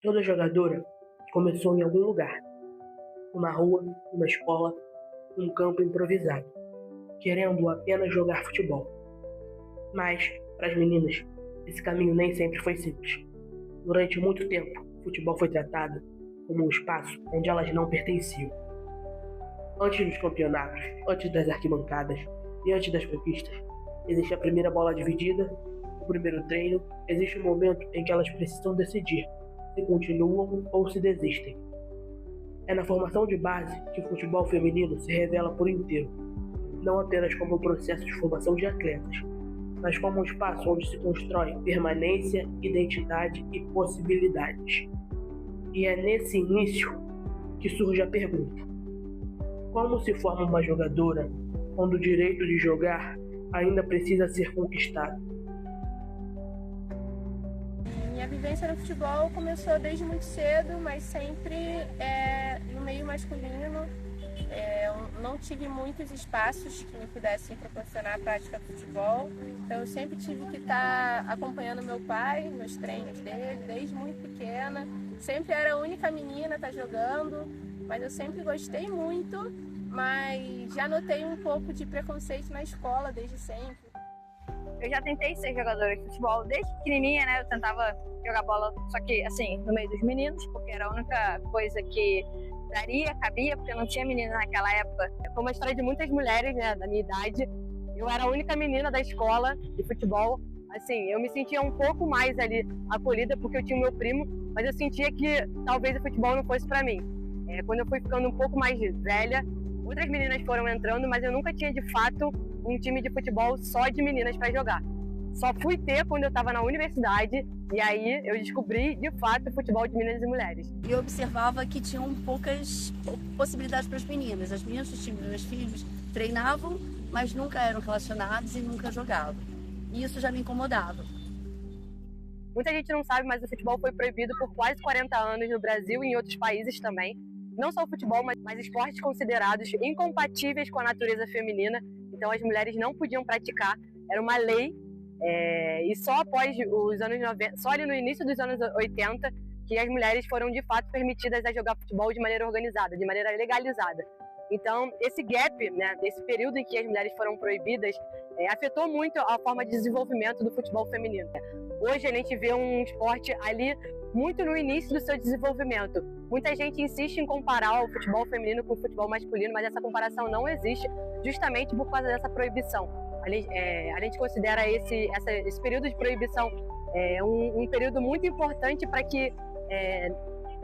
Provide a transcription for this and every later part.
Toda jogadora começou em algum lugar, numa rua, numa escola, num campo improvisado, querendo apenas jogar futebol. Mas, para as meninas, esse caminho nem sempre foi simples. Durante muito tempo, o futebol foi tratado como um espaço onde elas não pertenciam. Antes dos campeonatos, antes das arquibancadas e antes das conquistas, existe a primeira bola dividida, o primeiro treino, existe um momento em que elas precisam decidir se continuam ou se desistem. É na formação de base que o futebol feminino se revela por inteiro, não apenas como um processo de formação de atletas, mas como um espaço onde se constrói permanência, identidade e possibilidades. E é nesse início que surge a pergunta: como se forma uma jogadora quando o direito de jogar ainda precisa ser conquistado? Minha vivência no futebol começou desde muito cedo, mas sempre no meio masculino. Eu não tive muitos espaços que me pudessem proporcionar a prática do futebol, então eu sempre tive que estar acompanhando meu pai nos treinos dele, desde muito pequena. Sempre era a única menina a estar jogando, mas eu sempre gostei muito, mas já notei um pouco de preconceito na escola desde sempre. Eu já tentei ser jogadora de futebol desde pequenininha, né? Eu tentava jogar bola, só que assim, no meio dos meninos, porque era a única coisa que cabia, porque não tinha menina naquela época. Foi uma história de muitas mulheres, né, da minha idade. Eu era a única menina da escola de futebol. Assim, eu me sentia um pouco mais ali acolhida porque eu tinha o meu primo, mas eu sentia que talvez o futebol não fosse para mim. Quando eu fui ficando um pouco mais velha, outras meninas foram entrando, mas eu nunca tinha de fato um time de futebol só de meninas para jogar. Só fui ter quando eu estava na universidade, e aí eu descobri de fato o futebol de meninas e mulheres. E eu observava que tinham poucas possibilidades para as meninas. As meninas dos times dos meus filhos treinavam, mas nunca eram relacionados e nunca jogavam. E isso já me incomodava. Muita gente não sabe, mas o futebol foi proibido por quase 40 anos no Brasil e em outros países também. Não só o futebol, mas esportes considerados incompatíveis com a natureza feminina. Então as mulheres não podiam praticar, era uma lei. E só após os anos 90, só ali no início dos anos 80, que as mulheres foram de fato permitidas a jogar futebol de maneira organizada, de maneira legalizada. Então, esse gap, né, esse período em que as mulheres foram proibidas, afetou muito a forma de desenvolvimento do futebol feminino. Hoje a gente vê um esporte ali muito no início do seu desenvolvimento. Muita gente insiste em comparar o futebol feminino com o futebol masculino, mas essa comparação não existe justamente por causa dessa proibição. A gente considera esse período de proibição um período muito importante para que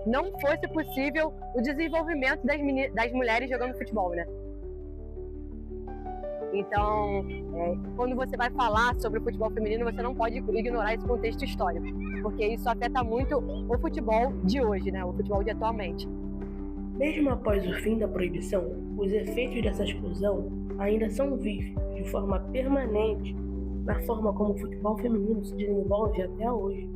não fosse possível o desenvolvimento das mulheres jogando futebol, né? Então, quando você vai falar sobre o futebol feminino, você não pode ignorar esse contexto histórico, porque isso afeta muito o futebol de hoje, né? O futebol de atualmente. Mesmo após o fim da proibição, os efeitos dessa exclusão ainda são vivos de forma permanente na forma como o futebol feminino se desenvolve até hoje.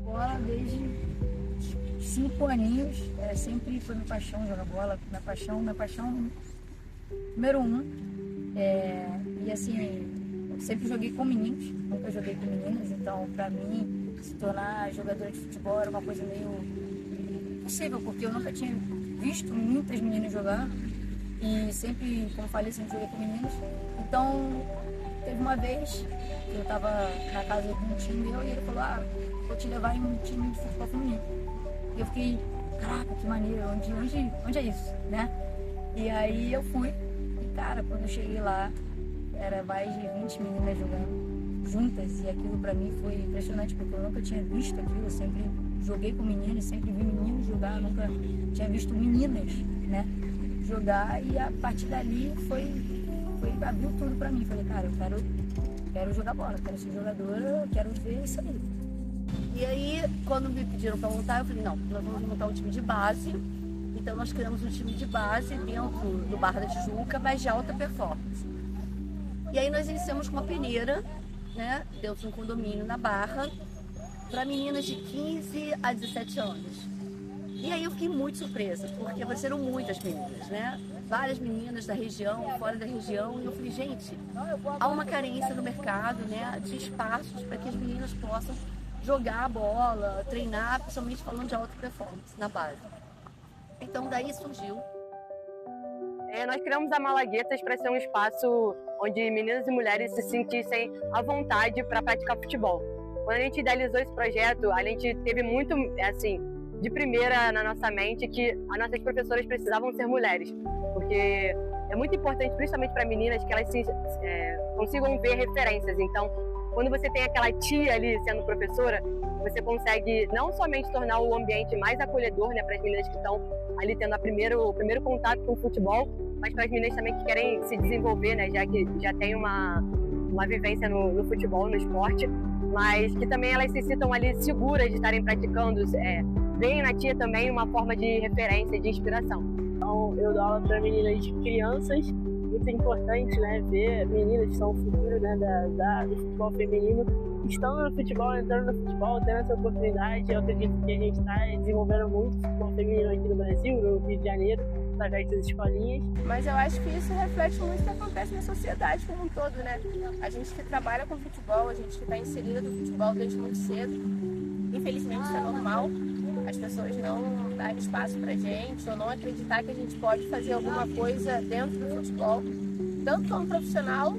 Bola desde 5 aninhos, sempre foi minha paixão jogar bola, minha paixão número 1. E assim, eu sempre joguei com meninos, nunca joguei com meninas, então pra mim se tornar jogadora de futebol era uma coisa meio impossível, porque eu nunca tinha visto muitas meninas jogar e sempre, como eu falei, sempre joguei com meninos. Então teve uma vez que eu tava na casa de um time meu e ele falou: vou te levar em um time de futebol feminino. E eu fiquei, caraca, que maneiro, onde é isso, né? E aí eu fui, e cara, quando eu cheguei lá, era mais de 20 meninas jogando juntas, e aquilo pra mim foi impressionante, porque eu nunca tinha visto aquilo, eu sempre joguei com meninos, sempre vi meninos jogar, nunca tinha visto meninas, né, jogar, e a partir dali abriu tudo pra mim. Falei, cara, eu quero jogar bola, quero ser jogadora, quero ver isso aí. E aí, quando me pediram para montar, eu falei, não, nós vamos montar um time de base. Então nós criamos um time de base dentro do Barra da Tijuca, mas de alta performance. E aí nós iniciamos com uma peneira, né, dentro de um condomínio na Barra, para meninas de 15 a 17 anos. E aí eu fiquei muito surpresa, porque apareceram muitas meninas, né? várias meninas da região, fora da região, e eu falei, gente, há uma carência no mercado, né, de espaços para que as meninas possam jogar a bola, treinar, principalmente falando de alta performance na base. Então daí surgiu. Nós criamos a Malaguetas para ser um espaço onde meninas e mulheres se sentissem à vontade para praticar futebol. Quando a gente idealizou esse projeto, a gente teve muito, assim, de primeira na nossa mente que as nossas professoras precisavam ser mulheres, porque é muito importante, principalmente para meninas, que elas consigam ver referências. Então, quando você tem aquela tia ali sendo professora, você consegue não somente tornar o ambiente mais acolhedor, né, para as meninas que estão ali tendo o primeiro contato com o futebol, mas para as meninas também que querem se desenvolver, né, já que já tem uma vivência no futebol, no esporte, mas que também elas se sintam ali seguras de estarem praticando, veem na tia também uma forma de referência, de inspiração. Então, eu dou aula para meninas crianças, muito importante, né, ver meninas que são o futuro, né, do futebol feminino, estando no futebol, entrando no futebol, tendo essa oportunidade. Eu acredito que a gente está desenvolvendo muito o futebol feminino aqui no Brasil, no Rio de Janeiro, através das escolinhas. Mas eu acho que isso reflete muito o que acontece na sociedade como um todo, né? A gente que trabalha com futebol, a gente que está inserida no futebol desde muito cedo, infelizmente isso é normal. As pessoas não darem espaço pra gente ou não acreditar que a gente pode fazer alguma coisa dentro do futebol, tanto como profissional,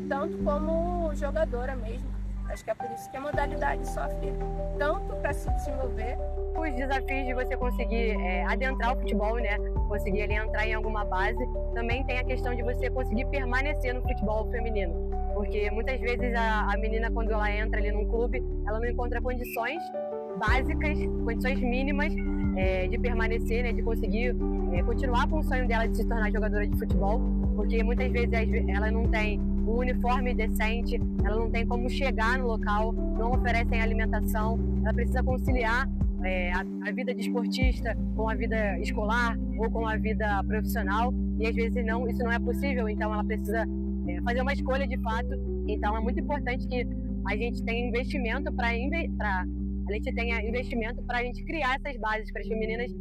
tanto como jogadora mesmo. Acho que é por isso que a modalidade sofre tanto para se desenvolver. Os desafios de você conseguir adentrar o futebol, né, conseguir ali entrar em alguma base, também tem a questão de você conseguir permanecer no futebol feminino. Porque muitas vezes a menina, quando ela entra ali num clube, ela não encontra condições básicas, condições mínimas de permanecer, né, de conseguir continuar com o sonho dela de se tornar jogadora de futebol, porque muitas vezes ela não tem um uniforme decente, ela não tem como chegar no local, não oferecem alimentação, ela precisa conciliar a vida de esportista com a vida escolar ou com a vida profissional, e às vezes isso não é possível, então ela precisa fazer uma escolha de fato. Então é muito importante que a gente tenha investimento para a gente criar essas bases para as meninas,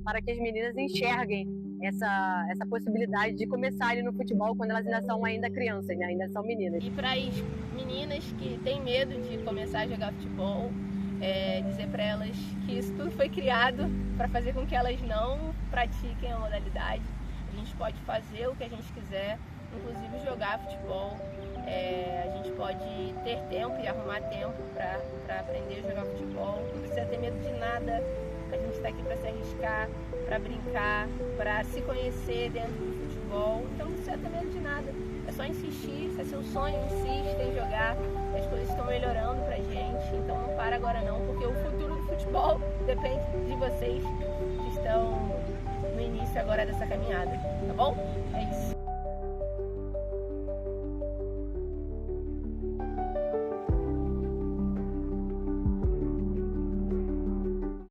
para que as meninas enxerguem essa possibilidade de começar ali no futebol quando elas ainda são crianças, né? Ainda são meninas. E para as meninas que têm medo de começar a jogar futebol, dizer para elas que isso tudo foi criado para fazer com que elas não pratiquem a modalidade. A gente pode fazer o que a gente quiser, inclusive jogar futebol. A gente pode ter tempo e arrumar tempo para aprender a jogar futebol. Não precisa ter medo de nada. A gente está aqui para se arriscar, para brincar, para se conhecer dentro do futebol. Então não precisa ter medo de nada. É só insistir, se é seu sonho, insista em jogar. As coisas estão melhorando pra gente, então não para agora não, porque o futuro do futebol depende de vocês que estão no início agora dessa caminhada, tá bom? É isso.